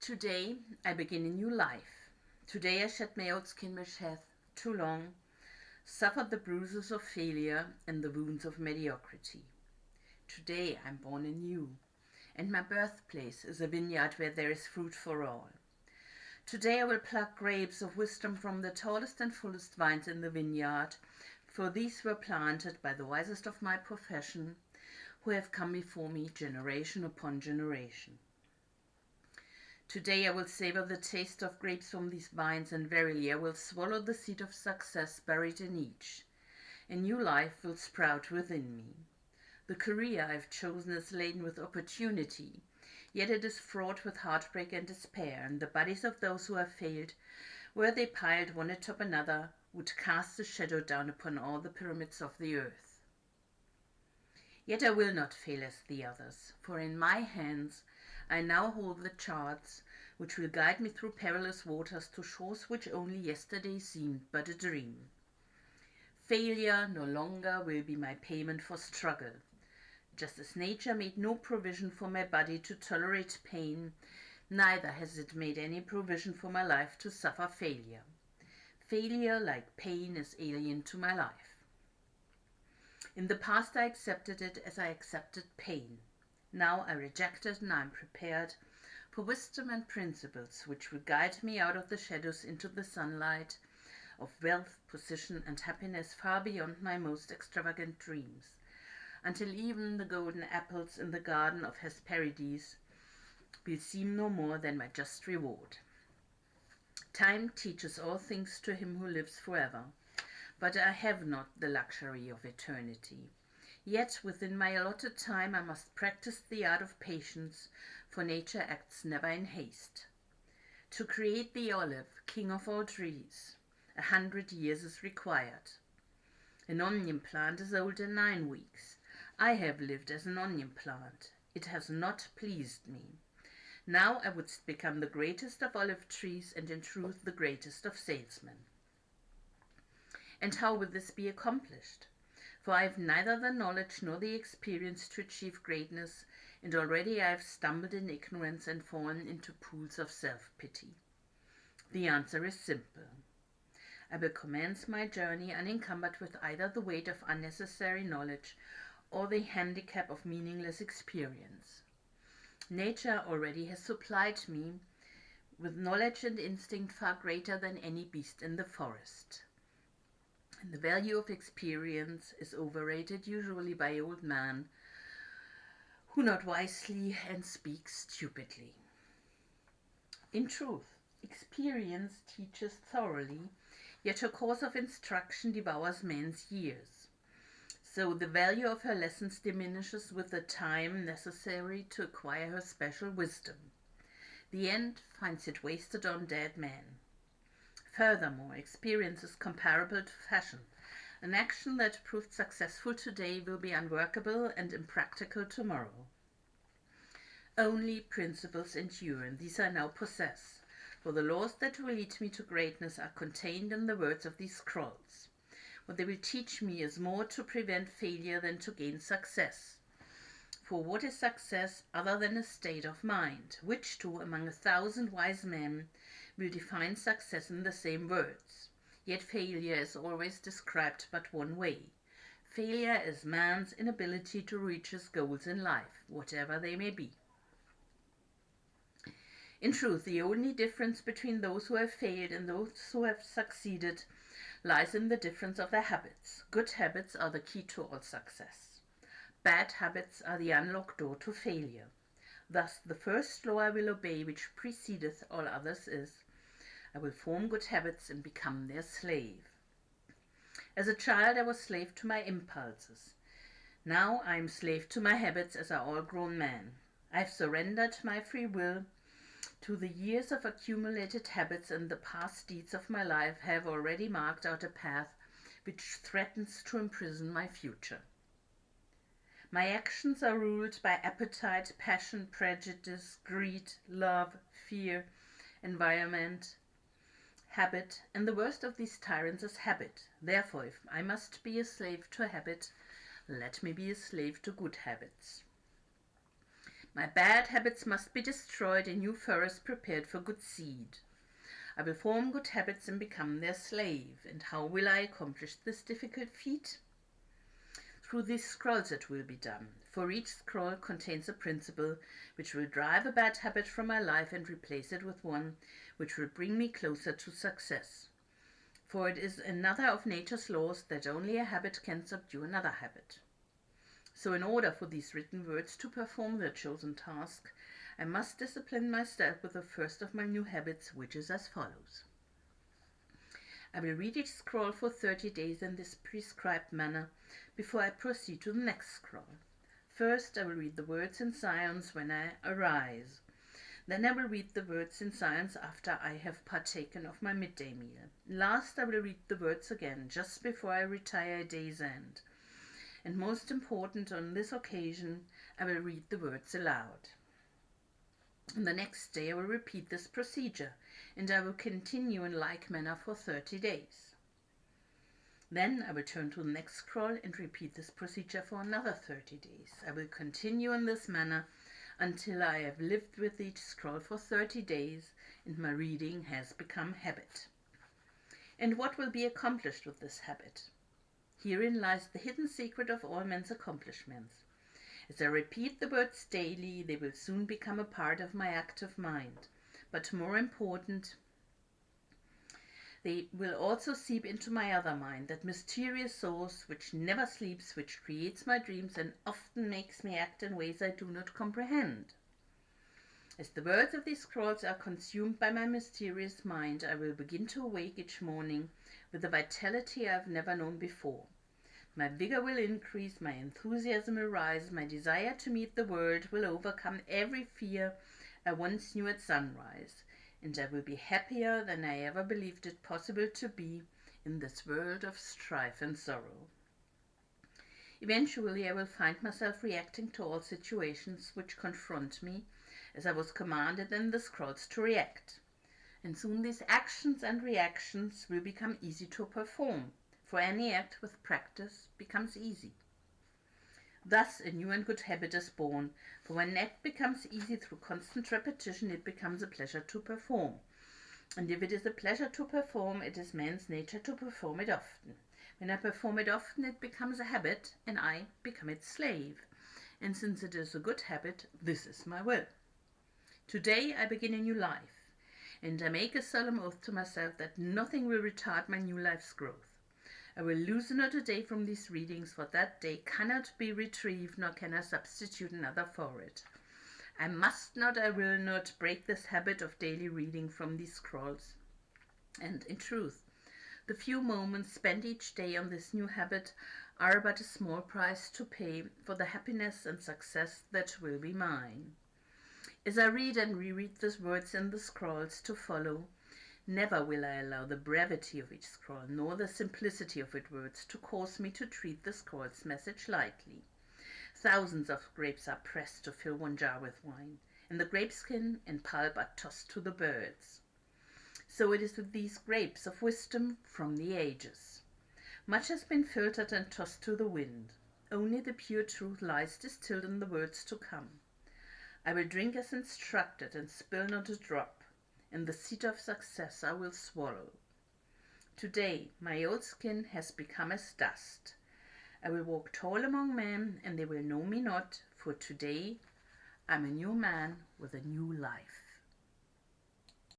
Today I begin a new life. Today I shed my old skin which hath, too long, suffered the bruises of failure and the wounds of mediocrity. Today I am born anew, and my birthplace is a vineyard where there is fruit for all. Today I will pluck grapes of wisdom from the tallest and fullest vines in the vineyard, for these were planted by the wisest of my profession, who have come before me generation upon generation. Today I will savor the taste of grapes from these vines, and verily I will swallow the seed of success buried in each. A new life will sprout within me. The career I have chosen is laden with opportunity, yet it is fraught with heartbreak and despair, and the bodies of those who have failed, were they piled one atop another, would cast a shadow down upon all the pyramids of the earth. Yet I will not fail as the others, for in my hands I now hold the charts which will guide me through perilous waters to shores which only yesterday seemed but a dream. Failure no longer will be my payment for struggle. Just as nature made no provision for my body to tolerate pain, neither has it made any provision for my life to suffer failure. Failure, like pain, is alien to my life. In the past I accepted it as I accepted pain. Now I reject it, and I am prepared for wisdom and principles which will guide me out of the shadows into the sunlight of wealth, position, and happiness far beyond my most extravagant dreams, until even the golden apples in the garden of Hesperides will seem no more than my just reward. Time teaches all things to him who lives forever, but I have not the luxury of eternity. Yet within my allotted time I must practice the art of patience, for nature acts never in haste. To create the olive, king of all trees, 100 years is required. An onion plant is old in 9 weeks. I have lived as an onion plant. It has not pleased me. Now I would become the greatest of olive trees, and in truth the greatest of salesmen. And how will this be accomplished? For I have neither the knowledge nor the experience to achieve greatness, and already I have stumbled in ignorance and fallen into pools of self-pity. The answer is simple. I will commence my journey unencumbered with either the weight of unnecessary knowledge or the handicap of meaningless experience. Nature already has supplied me with knowledge and instinct far greater than any beast in the forest. And the value of experience is overrated usually by old men who not wisely and speak stupidly. In truth, experience teaches thoroughly, yet her course of instruction devours men's years. So the value of her lessons diminishes with the time necessary to acquire her special wisdom. The end finds it wasted on dead men. Furthermore, experience is comparable to fashion. An action that proved successful today will be unworkable and impractical tomorrow. Only principles endure, and these I now possess, for the laws that will lead me to greatness are contained in the words of these scrolls. What they will teach me is more to prevent failure than to gain success. For what is success other than a state of mind? Which two among 1,000 wise men will define success in the same words? Yet failure is always described but one way. Failure is man's inability to reach his goals in life, whatever they may be. In truth, the only difference between those who have failed and those who have succeeded lies in the difference of their habits. Good habits are the key to all success. Bad habits are the unlocked door to failure. Thus, the first law I will obey, which precedeth all others, is, I will form good habits and become their slave. As a child I was slave to my impulses. Now I am slave to my habits as are all grown men. I have surrendered my free will to the years of accumulated habits, and the past deeds of my life have already marked out a path which threatens to imprison my future. My actions are ruled by appetite, passion, prejudice, greed, love, fear, environment, habit, and the worst of these tyrants is habit. Therefore, if I must be a slave to habit, let me be a slave to good habits. My bad habits must be destroyed and new forests prepared for good seed. I will form good habits and become their slave. And how will I accomplish this difficult feat? Through these scrolls it will be done, for each scroll contains a principle which will drive a bad habit from my life and replace it with one which will bring me closer to success. For it is another of nature's laws that only a habit can subdue another habit. So in order for these written words to perform their chosen task, I must discipline myself with the first of my new habits, which is as follows. I will read each scroll for 30 days in this prescribed manner before I proceed to the next scroll. First, I will read the words in silence when I arise. Then I will read the words in silence after I have partaken of my midday meal. Last, I will read the words again just before I retire at day's end. And most important on this occasion, I will read the words aloud. On the next day I will repeat this procedure, and I will continue in like manner for 30 days. Then I will turn to the next scroll and repeat this procedure for another 30 days. I will continue in this manner until I have lived with each scroll for 30 days and my reading has become habit. And what will be accomplished with this habit? Herein lies the hidden secret of all men's accomplishments. As I repeat the words daily, they will soon become a part of my active mind. But more important, they will also seep into my other mind, that mysterious source which never sleeps, which creates my dreams and often makes me act in ways I do not comprehend. As the words of these scrolls are consumed by my mysterious mind, I will begin to awake each morning with a vitality I have never known before. My vigor will increase, my enthusiasm will rise, my desire to meet the world will overcome every fear I once knew at sunrise, and I will be happier than I ever believed it possible to be in this world of strife and sorrow. Eventually I will find myself reacting to all situations which confront me as I was commanded in the scrolls to react. And soon these actions and reactions will become easy to perform, for any act with practice becomes easy. Thus a new and good habit is born, for when an act becomes easy through constant repetition, it becomes a pleasure to perform. And if it is a pleasure to perform, it is man's nature to perform it often. When I perform it often, it becomes a habit, and I become its slave. And since it is a good habit, this is my will. Today I begin a new life, and I make a solemn oath to myself that nothing will retard my new life's growth. I will lose not a day from these readings, for that day cannot be retrieved, nor can I substitute another for it. I must not, I will not break this habit of daily reading from these scrolls. And in truth, the few moments spent each day on this new habit are but a small price to pay for the happiness and success that will be mine. As I read and reread the words in the scrolls to follow, never will I allow the brevity of each scroll, nor the simplicity of its words, to cause me to treat the scroll's message lightly. Thousands of grapes are pressed to fill one jar with wine, and the grape skin and pulp are tossed to the birds. So it is with these grapes of wisdom from the ages. Much has been filtered and tossed to the wind. Only the pure truth lies distilled in the words to come. I will drink as instructed and spill not a drop, and the seed of success I will swallow. Today my old skin has become as dust. I will walk tall among men, and they will know me not, for today I'm a new man with a new life.